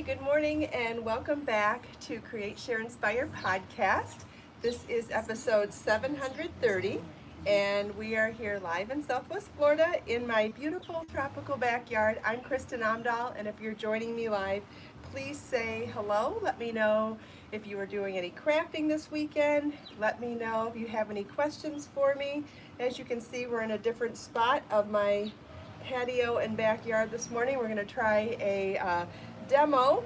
Hi, good morning, and welcome back to Create, Share, Inspire podcast. This is episode 730, and we are here live in Southwest Florida in my beautiful tropical backyard. I'm Kristin Omdahl, and if you're joining me live, please say hello. Let me know if you are doing any crafting this weekend. Let me know if you have any questions for me. As you can see, we're in a different spot of my patio and backyard this morning. We're going to try a demo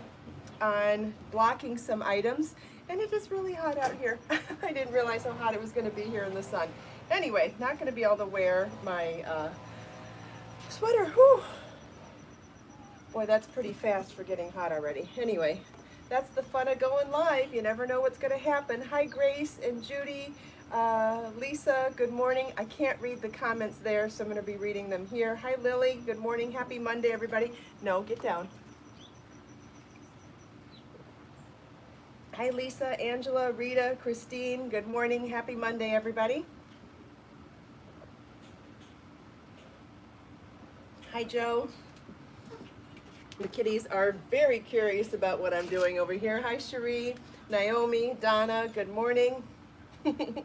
on blocking some items, and it is really hot out here. I didn't realize how hot it was going to be here in the sun. Anyway, not going to be able to wear my sweater. Whew. Boy, that's pretty fast for getting hot already. Anyway, that's the fun of going live. You never know what's going to happen. Hi, Grace and Judy. Lisa, good morning. I can't read the comments there, so I'm going to be reading them here. Hi, Lily. Good morning. Happy Monday, everybody. No, get down. Hi, Lisa, Angela, Rita, Christine. Good morning. Happy Monday, everybody. Hi, Joe. The kitties are very curious about what I'm doing over here. Hi, Cherie, Naomi, Donna. Good morning. They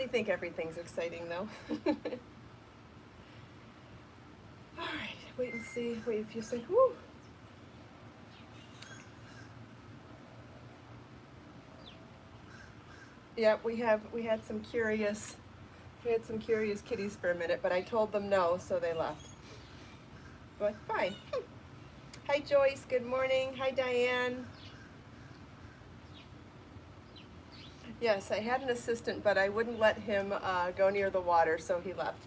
think everything's exciting, though. All right, wait and see. Wait a few seconds. Woo. Yeah, we had some curious kitties for a minute, but I told them no, so they left. But fine. Hi, Joyce. Good morning. Hi, Diane. Yes, I had an assistant, but I wouldn't let him go near the water, so he left.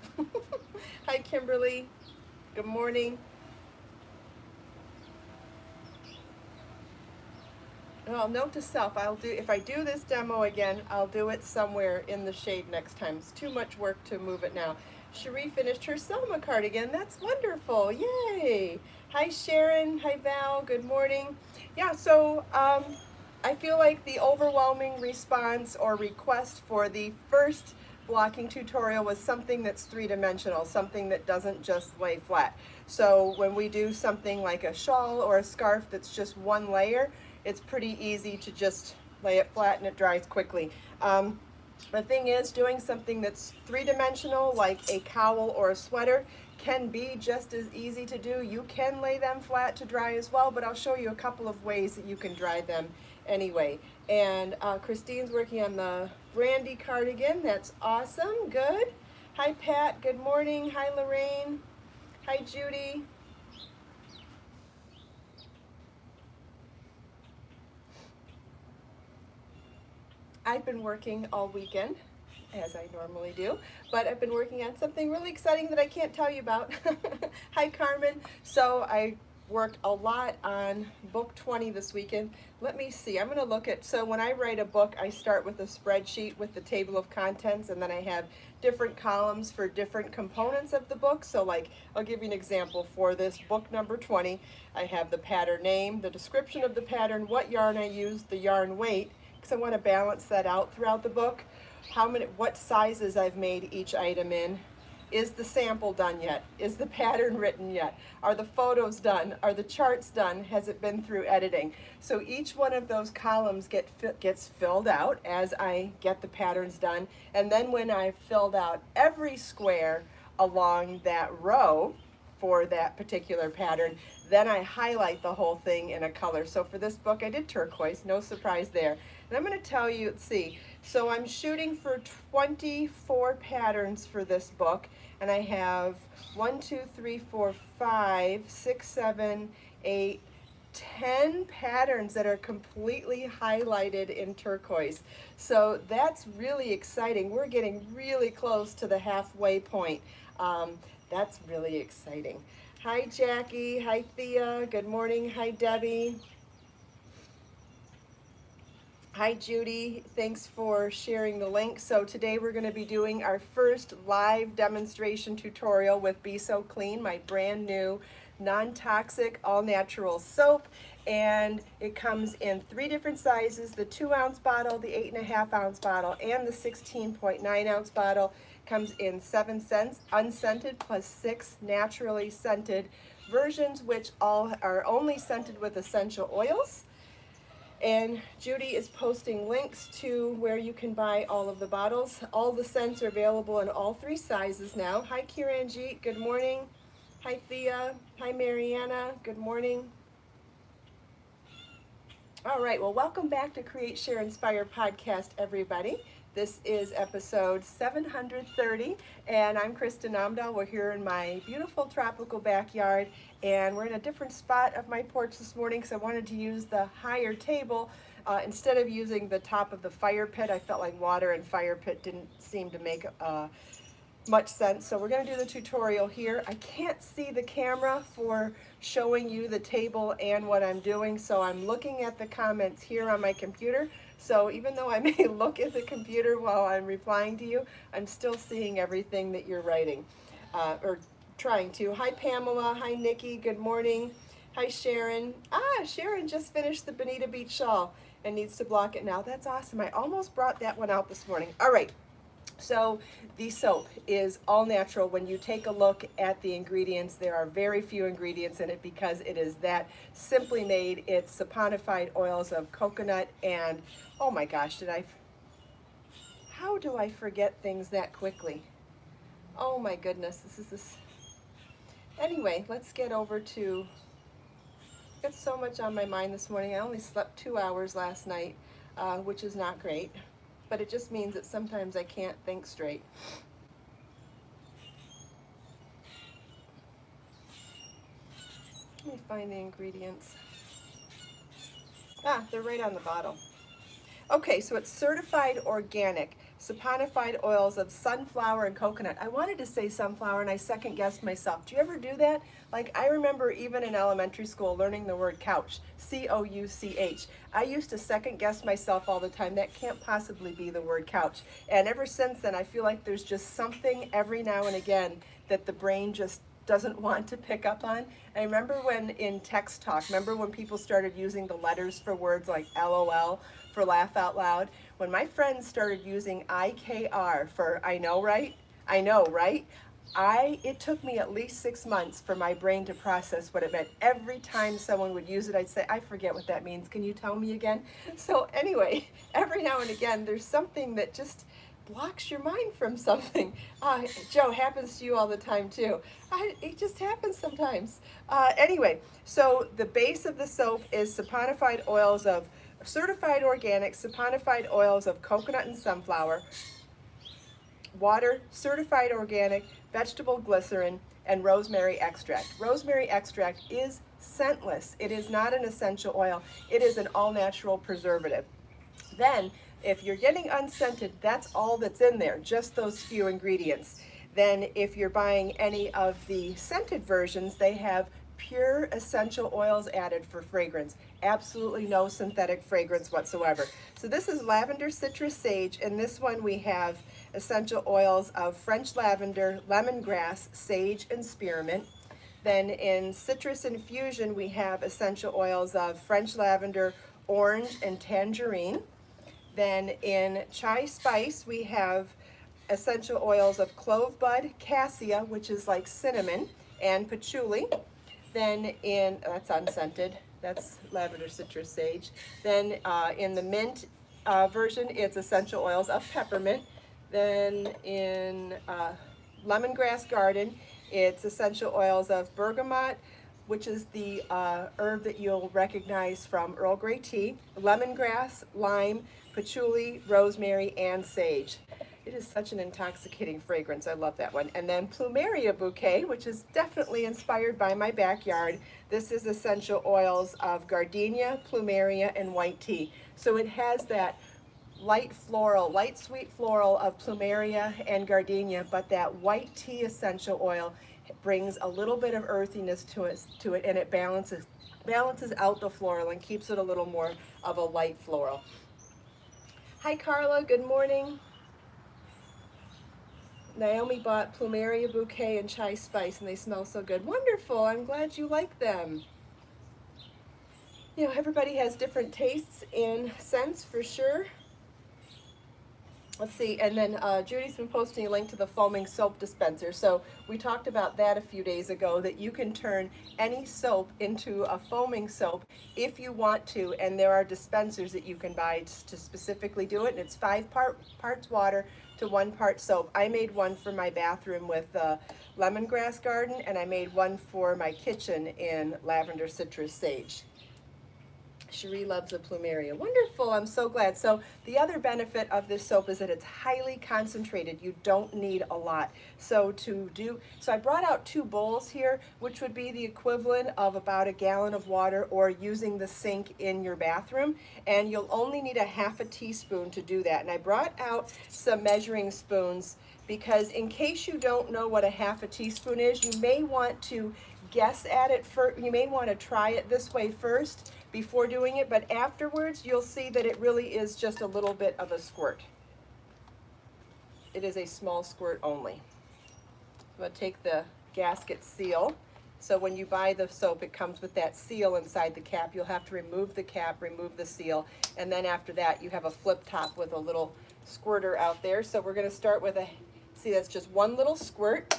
Hi, Kimberly. Good morning. Well, note to self, if I do this demo again, I'll do it somewhere in the shade next time. It's too much work to move it now. Cherie finished her Selma cardigan. That's wonderful. Yay. Hi, Sharon. Hi, Val. Good morning. Yeah, so I feel like the overwhelming response or request for the first blocking tutorial was something that's three-dimensional, something that doesn't just lay flat. So when we do something like a shawl or a scarf that's just one layer, it's pretty easy to just lay it flat and it dries quickly. The thing is, doing something that's three-dimensional, like a cowl or a sweater, can be just as easy to do. You can lay them flat to dry as well, but I'll show you a couple of ways that you can dry them anyway. And Christine's working on the Brandy cardigan. That's awesome. Good. Hi, Pat. Good morning. Hi, Lorraine. Hi, Judy. I've been working all weekend, as I normally do, but I've been working on something really exciting that I can't tell you about. Hi, Carmen. So I worked a lot on book 20 this weekend. Let me see, I'm gonna look at, so when I write a book, I start with a spreadsheet with the table of contents, and then I have different columns for different components of the book. So like, I'll give you an example for this book number 20. I have the pattern name, the description of the pattern, what yarn I used, the yarn weight, because I want to balance that out throughout the book. What sizes I've made each item in. Is the sample done yet? Is the pattern written yet? Are the photos done? Are the charts done? Has it been through editing? So each one of those columns gets filled out as I get the patterns done. And then when I've filled out every square along that row for that particular pattern, then I highlight the whole thing in a color. So for this book, I did turquoise, no surprise there. And I'm going to tell you, let's see, so I'm shooting for 24 patterns for this book, and I have 1, 2, 3, 4, 5, 6, 7, 8, 10 patterns that are completely highlighted in turquoise. So that's really exciting. We're getting really close to the halfway point. That's really exciting. Hi, Jackie. Hi, Thea. Good morning. Hi, Debbie. Hi, Judy. Thanks for sharing the link. So today we're going to be doing our first live demonstration tutorial with Be So Clean, my brand new non-toxic all-natural soap. And it comes in 3 different sizes, the 2-ounce bottle, the 8.5-ounce bottle, and the 16.9-ounce bottle. Comes in 7 scents, unscented, plus 6 naturally scented versions, which all are only scented with essential oils. And Judy is posting links to where you can buy all of the bottles. All the scents are available in all 3 sizes now. Hi Kiranjit, good morning. Hi Thea, hi Mariana, good morning. All right, well, welcome back to Create, Share, Inspire podcast, everybody. This is episode 730, and I'm Kristin Omdahl. We're here in my beautiful tropical backyard, and we're in a different spot of my porch this morning because I wanted to use the higher table. Instead of using the top of the fire pit, I felt like water and fire pit didn't seem to make much sense. So we're going to do the tutorial here. I can't see the camera for showing you the table and what I'm doing, so I'm looking at the comments here on my computer. So even though I may look at the computer while I'm replying to you, I'm still seeing everything that you're writing, or trying to. Hi Pamela, hi Nikki, good morning. Hi Sharon. Sharon just finished the Bonita Beach shawl and needs to block it now. That's awesome. I almost brought that one out this morning. All right. So the soap is all natural. When you take a look at the ingredients, there are very few ingredients in it because it is that simply made. It's saponified oils of coconut and, oh my gosh, how do I forget things that quickly? Oh my goodness, this. Anyway, let's get over to, got so much on my mind this morning. I only slept 2 hours last night, which is not great. But it just means that sometimes I can't think straight. Let me find the ingredients. They're right on the bottle. Okay, so it's certified organic, saponified oils of sunflower and coconut. I wanted to say sunflower and I second guessed myself. Do you ever do that? Like, I remember even in elementary school learning the word couch, C-O-U-C-H. I used to second guess myself all the time. That can't possibly be the word couch. And ever since then, I feel like there's just something every now and again that the brain just doesn't want to pick up on. I remember when in text talk, remember when people started using the letters for words like LOL for laugh out loud? When my friends started using IKR for I know, right? I know, right? It took me at least 6 months for my brain to process what it meant. Every time someone would use it, I'd say, I forget what that means. Can you tell me again? So anyway, every now and again, there's something that just blocks your mind from something. Joe, happens to you all the time too. It just happens sometimes. Anyway, so the base of the soap is saponified oils of certified organic, saponified oils of coconut and sunflower, water, certified organic, vegetable glycerin, and rosemary extract. Rosemary extract is scentless. It is not an essential oil. It is an all-natural preservative. Then, if you're getting unscented, that's all that's in there, just those few ingredients. Then if you're buying any of the scented versions, they have pure essential oils added for fragrance. Absolutely no synthetic fragrance whatsoever. So this is lavender, citrus, sage, and this one we have essential oils of French lavender, lemongrass, sage, and spearmint. Then in citrus infusion, we have essential oils of French lavender, orange, and tangerine. Then in chai spice, we have essential oils of clove bud, cassia, which is like cinnamon, and patchouli. Then that's unscented, that's lavender, citrus, sage. Then in the mint version, it's essential oils of peppermint. Then in lemongrass garden, it's essential oils of bergamot, which is the herb that you'll recognize from Earl Grey tea, lemongrass, lime, patchouli, rosemary, and sage. It is such an intoxicating fragrance. I love that one. And then Plumeria Bouquet, which is definitely inspired by my backyard. This is essential oils of gardenia, plumeria, and white tea. So it has that light floral, light sweet floral of plumeria and gardenia, but that white tea essential oil brings a little bit of earthiness to it, and it balances out the floral and keeps it a little more of a light floral. Hi Carla, good morning. Naomi bought Plumeria Bouquet and Chai Spice and they smell so good. Wonderful, I'm glad you like them. You know, everybody has different tastes in scents for sure. Let's see, and then Judy's been posting a link to the foaming soap dispenser. So we talked about that a few days ago, that you can turn any soap into a foaming soap if you want to, and there are dispensers that you can buy to specifically do it, and it's 5 parts water to 1 part soap. I made one for my bathroom with lemongrass garden, and I made one for my kitchen in lavender citrus sage. Cherie loves the Plumeria. Wonderful, I'm so glad. So the other benefit of this soap is that it's highly concentrated. You don't need a lot. So I brought out 2 bowls here, which would be the equivalent of about a gallon of water, or using the sink in your bathroom. And you'll only need a half a teaspoon to do that. And I brought out some measuring spoons because in case you don't know what a half a teaspoon is, you may want to guess at it first. You may want to try it this way first before doing it, but afterwards you'll see that it really is just a little bit of a squirt. It is a small squirt only. I'm going to take the gasket seal. So when you buy the soap, it comes with that seal inside the cap. You'll have to remove the cap, remove the seal, and then after that you have a flip top with a little squirter out there. So we're going to start with see, that's just 1 little squirt,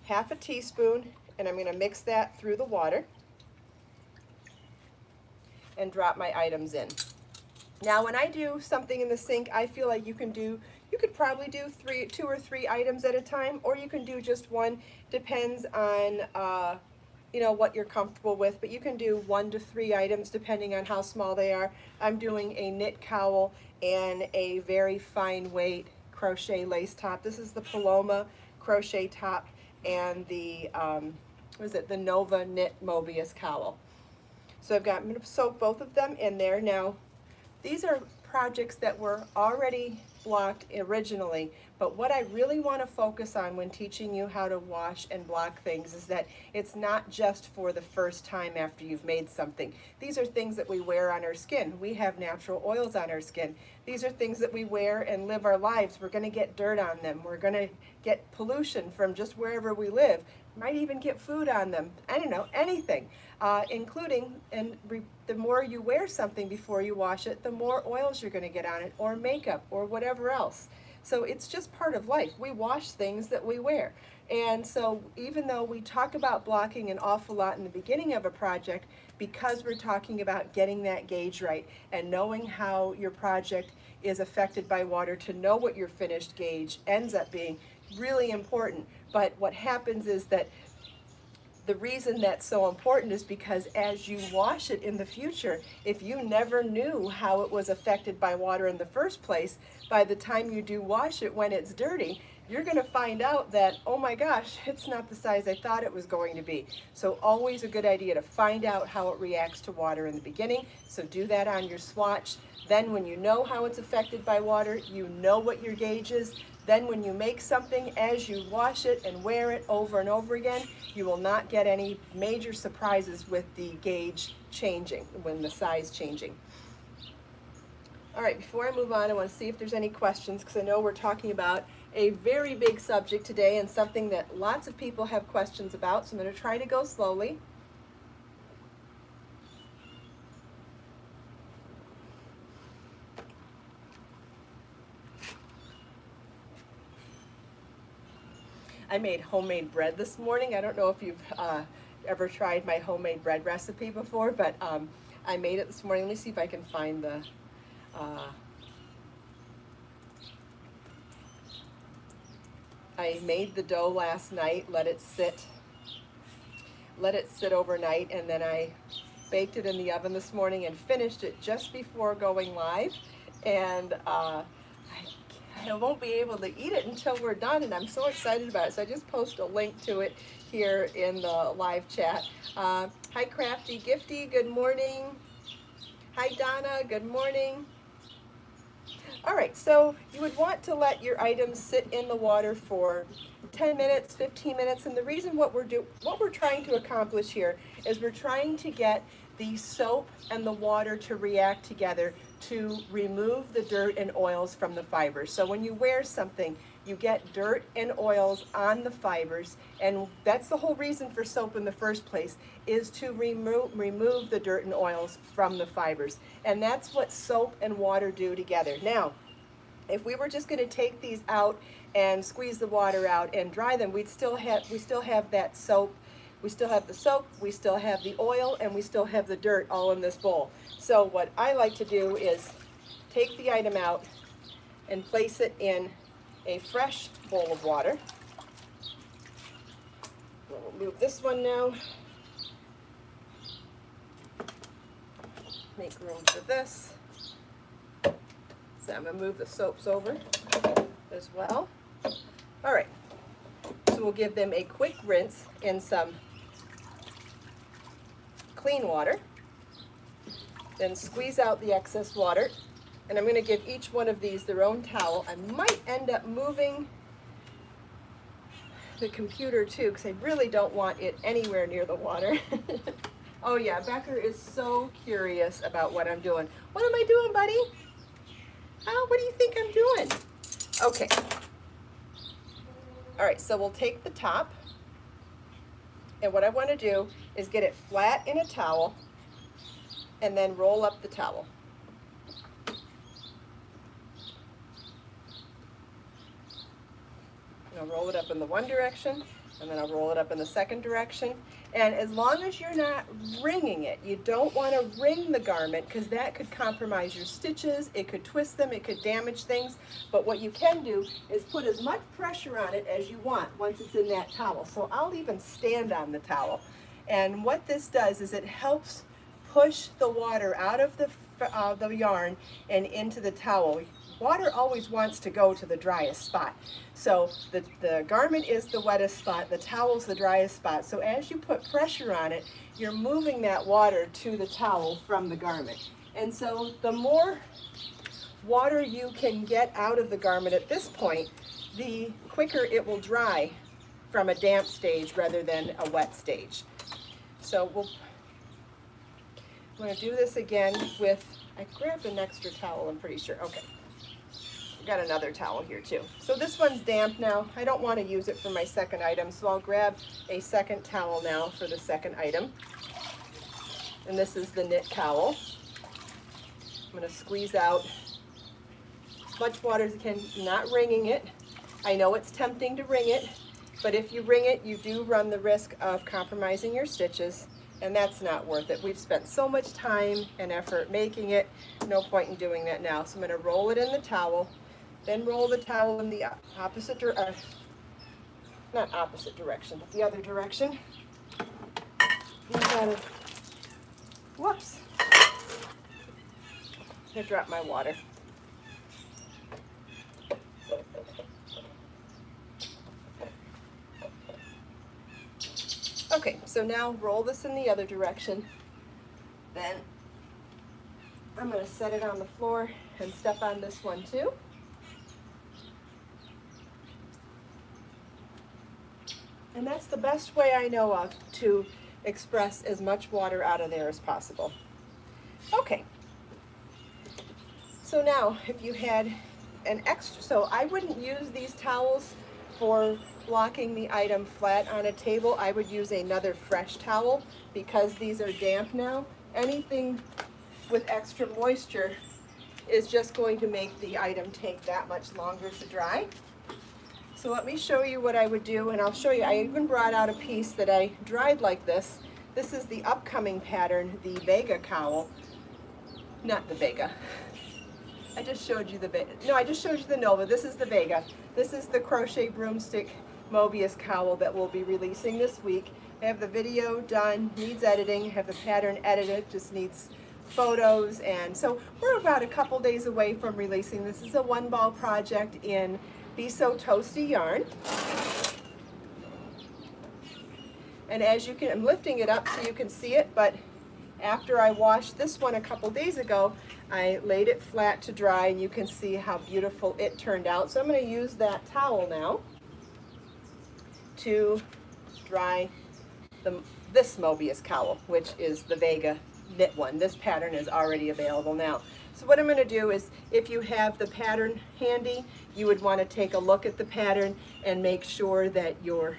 half a teaspoon, and I'm going to mix that through the water and drop my items in. Now when I do something in the sink, I feel like you could probably do 2 or 3 items at a time, or you can do just 1. Depends on you know, what you're comfortable with, but you can do 1 to 3 items depending on how small they are. I'm doing a knit cowl and a very fine weight crochet lace top. This is the Paloma crochet top and the the Nova Knit Mobius cowl. So I'm going to soak both of them in there. Now, these are projects that were already blocked originally, but what I really want to focus on when teaching you how to wash and block things is that it's not just for the first time after you've made something. These are things that we wear on our skin. We have natural oils on our skin. These are things that we wear and live our lives. We're going to get dirt on them. We're going to get pollution from just wherever we live. Might even get food on them. I don't know, anything. Including, the more you wear something before you wash it, the more oils you're going to get on it, or makeup, or whatever else. So it's just part of life. We wash things that we wear. And so even though we talk about blocking an awful lot in the beginning of a project, because we're talking about getting that gauge right and knowing how your project is affected by water, to know what your finished gauge ends up being, really important. But what happens is that the reason that's so important is because as you wash it in the future, if you never knew how it was affected by water in the first place, by the time you do wash it when it's dirty, you're going to find out that, oh my gosh, it's not the size I thought it was going to be. So always a good idea to find out how it reacts to water in the beginning. So do that on your swatch. Then when you know how it's affected by water, you know what your gauge is. Then when you make something, as you wash it and wear it over and over again, you will not get any major surprises with the gauge changing, when the size changing. All right, before I move on, I want to see if there's any questions, because I know we're talking about a very big subject today and something that lots of people have questions about, so I'm going to try to go slowly. I made homemade bread this morning. I don't know if you've ever tried my homemade bread recipe before, but I made it this morning. Let me see if I can find the I made the dough last night, let it sit overnight, and then I baked it in the oven this morning and finished it just before going live. And I won't be able to eat it until we're done, and I'm so excited about it. So I just post a link to it here in the live chat. Hi Crafty Gifty, good morning. Hi Donna, good morning. All right, so you would want to let your items sit in the water for 10 minutes, 15 minutes, and the reason what we're trying to accomplish here is we're trying to get the soap and the water to react together to remove the dirt and oils from the fibers. So when you wear something, you get dirt and oils on the fibers, and that's the whole reason for soap in the first place, is to remove the dirt and oils from the fibers. And that's what soap and water do together. Now, If we were just going to take these out and squeeze the water out and dry them, we still have that soap. We still have the soap, we still have the oil, and we still have the dirt all in this bowl. So what I like to do is take the item out and place it in a fresh bowl of water. We'll move this one now. Make room for this. So I'm going to move the soaps over as well. All right, so we'll give them a quick rinse in some clean water. Then squeeze out the excess water. And I'm going to give each one of these their own towel. I might end up moving the computer too, because I really don't want it anywhere near the water. Oh yeah, Becker is so curious about what I'm doing. What am I doing, buddy? Oh, what do you think I'm doing? Okay. All right, so we'll take the top, and what I want to do is get it flat in a towel and then roll up the towel. And I'll roll it up in the one direction, and then I'll roll it up in the second direction. And as long as you're not wringing it, you don't want to wring the garment, because that could compromise your stitches, it could twist them, it could damage things. But what you can do is put as much pressure on it as you want once it's in that towel. So I'll even stand on the towel. And what this does is it helps push the water out of the yarn and into the towel. Water always wants to go to the driest spot. So the garment is the wettest spot, the towel's the driest spot. So as you put pressure on it, you're moving that water to the towel from the garment. And so the more water you can get out of the garment at this point, the quicker it will dry from a damp stage rather than a wet stage. So I'm going to do this again with, I grabbed an extra towel, I'm pretty sure. Okay. Got another towel here too. So this one's damp now. I don't want to use it for my second item, so I'll grab a second towel now for the second item. And this is the knit cowl. I'm going to squeeze out as much water as I can, not wringing it. I know it's tempting to wring it, but if you wring it, you do run the risk of compromising your stitches, and that's not worth it. We've spent so much time and effort making it, no point in doing that now. So I'm going to roll it in the towel. Then roll the towel in the opposite direction, not opposite direction, but the other direction. Whoops. I dropped my water. Okay, so now roll this in the other direction. Then I'm going to set it on the floor and step on this one too. And that's the best way I know of to express as much water out of there as possible. Okay. So now, if you had an extra, so I wouldn't use these towels for blocking the item flat on a table. I would use another fresh towel because these are damp now. Anything with extra moisture is just going to make the item take that much longer to dry. So let me show you what I would do, and I'll show you, I even brought out a piece that I dried like this. This is the upcoming pattern, the Vega cowl. Not the Vega. I just showed you the Vega. No, I just showed you the Nova. This is the Vega. This is the Crochet Broomstick Mobius cowl that we'll be releasing this week. I have the video done, needs editing, have the pattern edited, just needs photos, and so we're about a couple days away from releasing. This is a one ball project in Be So Toasty yarn. And as you can, I'm lifting it up so you can see it, but after I washed this one a couple days ago, I laid it flat to dry, and you can see how beautiful it turned out. So I'm going to use that towel now to dry this Mobius cowl, which is the Vega knit one. This pattern is already available now. So what I'm going to do is, if you have the pattern handy, you would want to take a look at the pattern and make sure that you're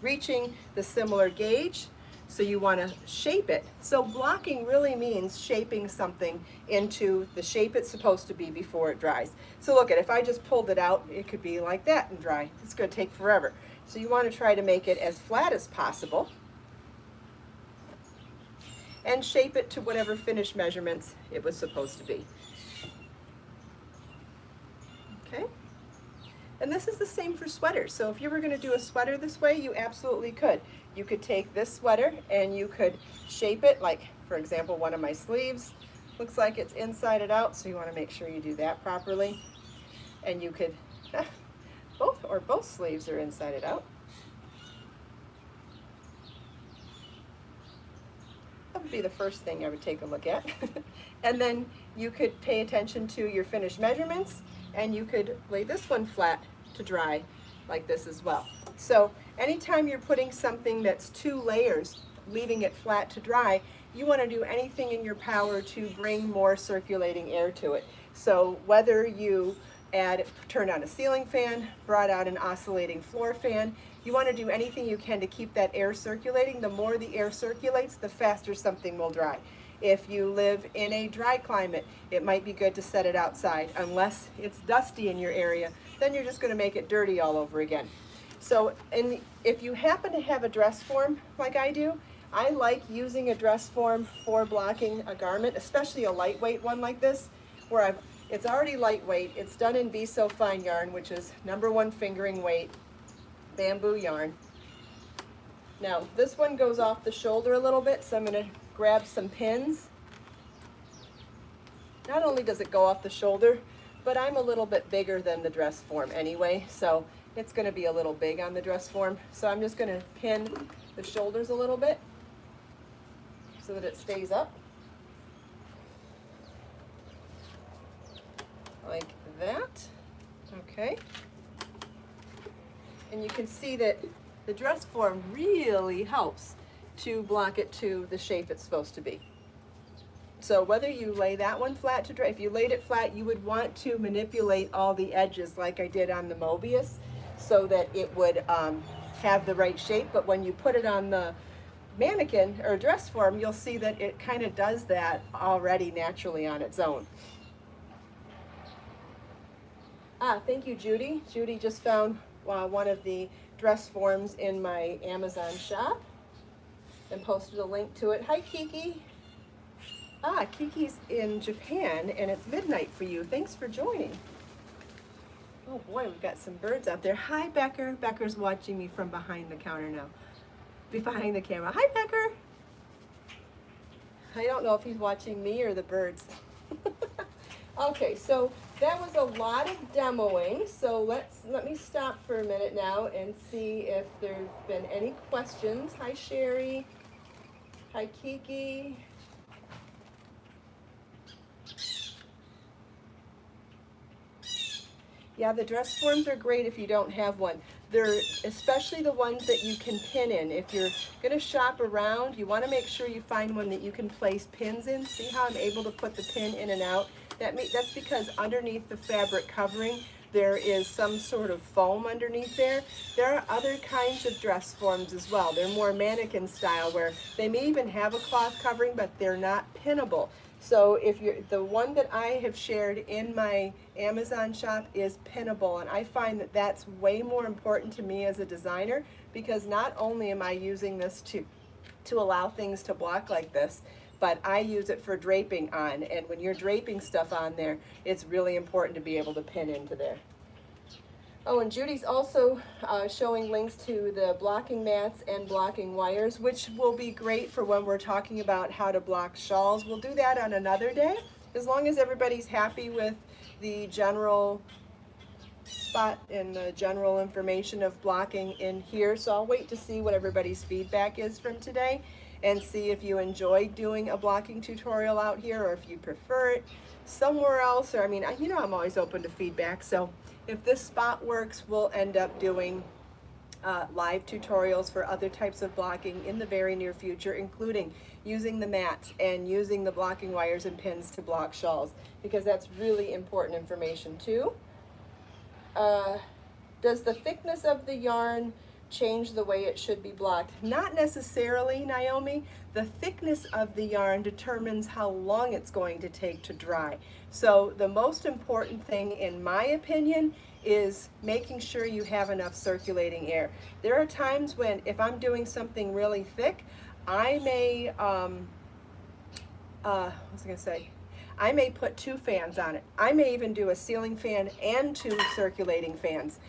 reaching the similar gauge So you want to shape it. So blocking really means shaping something into the shape it's supposed to be before it dries. So look at, if I just pulled it out, it could be like that and dry. It's going to take forever. So you want to try to make it as flat as possible and shape it to whatever finish measurements it was supposed to be. Okay? And this is the same for sweaters. So if you were going to do a sweater this way, you absolutely could. You could take this sweater and you could shape it, like, for example, one of my sleeves looks like it's inside out, so you want to make sure you do that properly. And you could, both sleeves are inside out. That would be the first thing I would take a look at. And then you could pay attention to your finished measurements, and you could lay this one flat to dry like this as well. So anytime you're putting something that's 2 layers, leaving it flat to dry, you want to do anything in your power to bring more circulating air to it. So whether you turn on a ceiling fan, brought out an oscillating floor fan, you want to do anything you can to keep that air circulating. The more the air circulates, the faster something will dry. If you live in a dry climate, it might be good to set it outside. Unless it's dusty in your area, then you're just going to make it dirty all over again. So if you happen to have a dress form like I do, I like using a dress form for blocking a garment, especially a lightweight one like this, where it's already lightweight. It's done in Be So Fine yarn, which is #1 fingering weight bamboo yarn. Now this one goes off the shoulder a little bit, so I'm going to grab some pins. Not only does it go off the shoulder, but I'm a little bit bigger than the dress form anyway, so it's going to be a little big on the dress form. So I'm just going to pin the shoulders a little bit so that it stays up. Like that. Okay. And you can see that the dress form really helps to block it to the shape it's supposed to be. So whether you lay that one flat to dry, if you laid it flat, you would want to manipulate all the edges like I did on the Mobius so that it would have the right shape. But when you put it on the mannequin or dress form, you'll see that it kind of does that already naturally on its own. Thank you, Judy. Judy just found one of the dress forms in my Amazon shop and posted a link to it. Hi, Kiki. Kiki's in Japan, and it's midnight for you. Thanks for joining. Oh boy, we've got some birds out there. Hi, Becker. Becker's watching me from behind the counter now. Behind the camera. Hi, Becker. I don't know if he's watching me or the birds. Okay, so that was a lot of demoing. So let me stop for a minute now and see if there's been any questions. Hi, Sherry. Hi, Kiki. Yeah, the dress forms are great if you don't have one. They're especially the ones that you can pin in. If you're going to shop around, you want to make sure you find one that you can place pins in. See how I'm able to put the pin in and out? That's because underneath the fabric covering, there is some sort of foam underneath there. There are other kinds of dress forms as well. They're more mannequin style where they may even have a cloth covering, but they're not pinnable. So if the one that I have shared in my Amazon shop is pinnable, and I find that that's way more important to me as a designer, because not only am I using this to allow things to block like this, but I use it for draping on, and when you're draping stuff on there, it's really important to be able to pin into there. Oh, and Judy's also showing links to the blocking mats and blocking wires, which will be great for when we're talking about how to block shawls. We'll do that on another day, as long as everybody's happy with the general spot and the general information of blocking in here. So I'll wait to see what everybody's feedback is from today and see if you enjoy doing a blocking tutorial out here or if you prefer it somewhere else. Or, I mean, you know, I'm always open to feedback. So if this spot works, we'll end up doing live tutorials for other types of blocking in the very near future, including using the mats and using the blocking wires and pins to block shawls, because that's really important information too. Does the thickness of the yarn change the way it should be blocked? Not necessarily, Naomi. The thickness of the yarn determines how long it's going to take to dry. So the most important thing, in my opinion, is making sure you have enough circulating air. There are times when, if I'm doing something really thick, I may, what was I gonna say? I may put 2 fans on it. I may even do a ceiling fan and 2 circulating fans.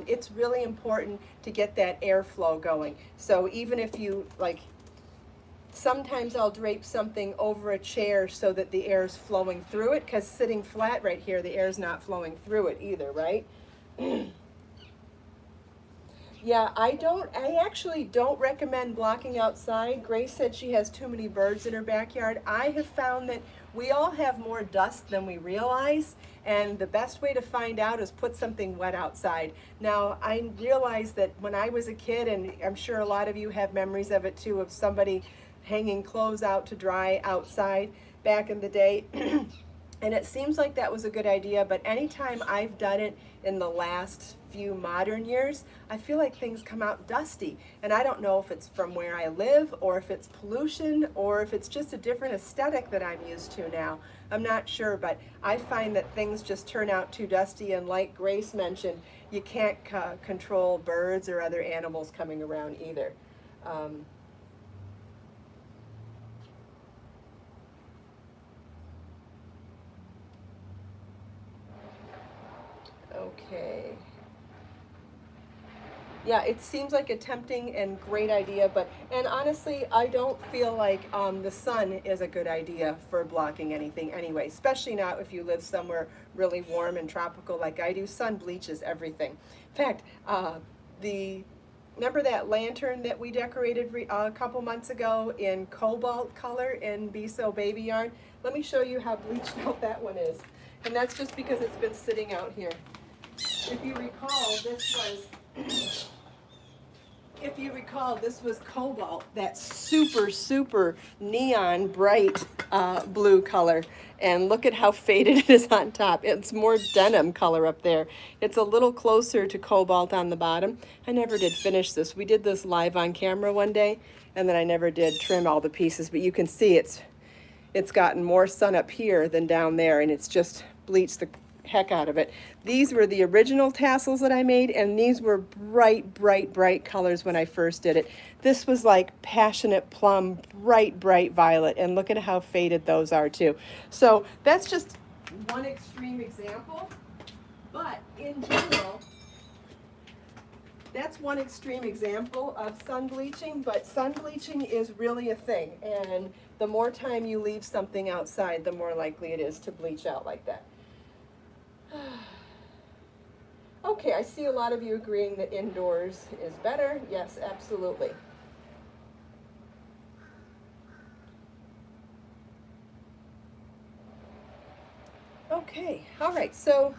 It's really important to get that airflow going. So even if you, like, sometimes I'll drape something over a chair so that the air is flowing through it, because sitting flat right here, the air is not flowing through it either, right? Yeah, I actually don't recommend blocking outside. Grace said she has too many birds in her backyard. I have found that we all have more dust than we realize, and the best way to find out is put something wet outside. Now, I realize that when I was a kid, and I'm sure a lot of you have memories of it too, of somebody hanging clothes out to dry outside back in the day. And it seems like that was a good idea, but anytime I've done it in the last few modern years, I feel like things come out dusty. And I don't know if it's from where I live, or if it's pollution, or if it's just a different aesthetic that I'm used to now. I'm not sure, but I find that things just turn out too dusty, and like Grace mentioned, you can't control birds or other animals coming around either. Okay. Yeah, it seems like a tempting and great idea, and honestly, I don't feel like the sun is a good idea for blocking anything anyway, especially not if you live somewhere really warm and tropical like I do. Sun bleaches everything. In fact, remember that lantern that we decorated a couple months ago in cobalt color in Be So Baby yarn? Let me show you how bleached out that one is. And that's just because it's been sitting out here. If you recall, this was cobalt, that super, super neon bright blue color. And look at how faded it is on top. It's more denim color up there. It's a little closer to cobalt on the bottom. I never did finish this. We did this live on camera one day, and then I never did trim all the pieces. But you can see it's gotten more sun up here than down there, and it's just bleached the heck out of it. These were the original tassels that I made, and these were bright, bright, bright colors when I first did it. This was like passionate plum, bright, bright violet, and look at how faded those are too. So that's just one extreme example, but in general, that's one extreme example of sun bleaching, but sun bleaching is really a thing, and the more time you leave something outside, the more likely it is to bleach out like that. Okay, I see a lot of you agreeing that indoors is better. Yes, absolutely. Okay, all right, so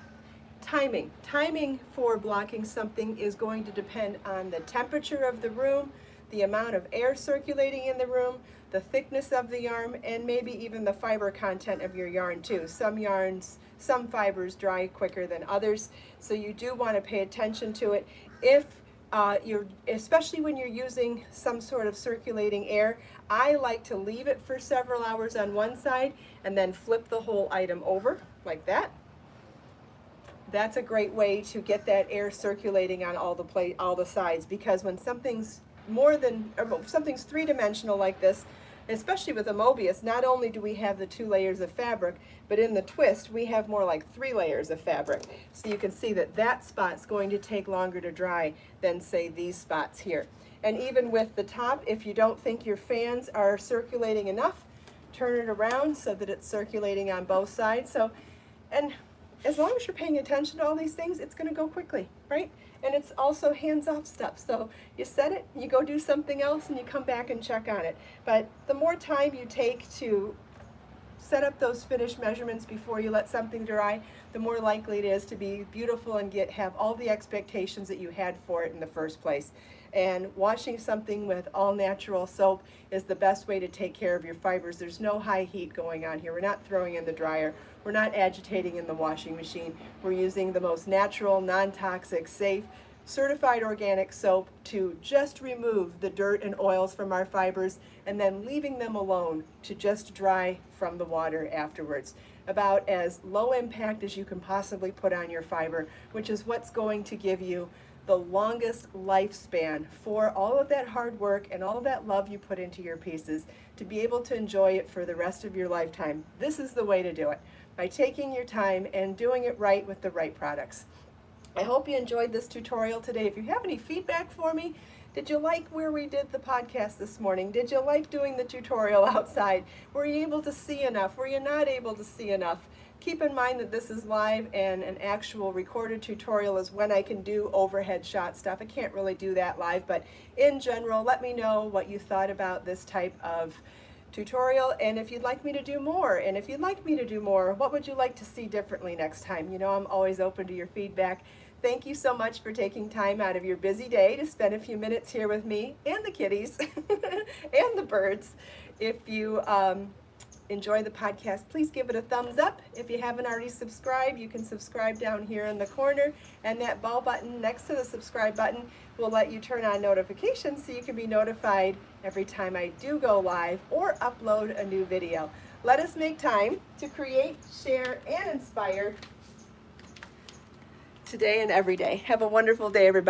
timing. Timing for blocking something is going to depend on the temperature of the room, the amount of air circulating in the room, the thickness of the yarn, and maybe even the fiber content of your yarn too. Some fibers dry quicker than others, so you do want to pay attention to it. If especially when you're using some sort of circulating air, I like to leave it for several hours on one side and then flip the whole item over like that. That's a great way to get that air circulating on all the sides, because when something's something's three-dimensional like this, especially with a Mobius, not only do we have the 2 layers of fabric, but in the twist we have more like 3 layers of fabric. So you can see that that spot's going to take longer to dry than, say, these spots here. And even with the top, if you don't think your fans are circulating enough, turn it around so that it's circulating on both sides. And as long as you're paying attention to all these things, it's going to go quickly, right? And it's also hands-off stuff. So you set it, you go do something else, and you come back and check on it. But the more time you take to set up those finished measurements before you let something dry, the more likely it is to be beautiful and have all the expectations that you had for it in the first place. And washing something with all-natural soap is the best way to take care of your fibers. There's no high heat going on here. We're not throwing in the dryer. We're not agitating in the washing machine. We're using the most natural, non-toxic, safe certified organic soap to just remove the dirt and oils from our fibers and then leaving them alone to just dry from the water afterwards. About as low impact as you can possibly put on your fiber, which is what's going to give you the longest lifespan for all of that hard work and all of that love you put into your pieces, to be able to enjoy it for the rest of your lifetime. This is the way to do it, by taking your time and doing it right with the right products. I hope you enjoyed this tutorial today. If you have any feedback for me, did you like where we did the podcast this morning? Did you like doing the tutorial outside? Were you able to see enough? Were you not able to see enough? Keep in mind that this is live, and an actual recorded tutorial is when I can do overhead shot stuff. I can't really do that live, but in general, let me know what you thought about this type of tutorial, and if you'd like me to do more. And if you'd like me to do more, what would you like to see differently next time? You know, I'm always open to your feedback. Thank you so much for taking time out of your busy day to spend a few minutes here with me and the kitties and the birds. If you enjoy the podcast, please give it a thumbs up. If you haven't already subscribed, you can subscribe down here in the corner, and that bell button next to the subscribe button will let you turn on notifications so you can be notified every time I do go live or upload a new video. Let us make time to create, share, and inspire today and every day. Have a wonderful day, everybody.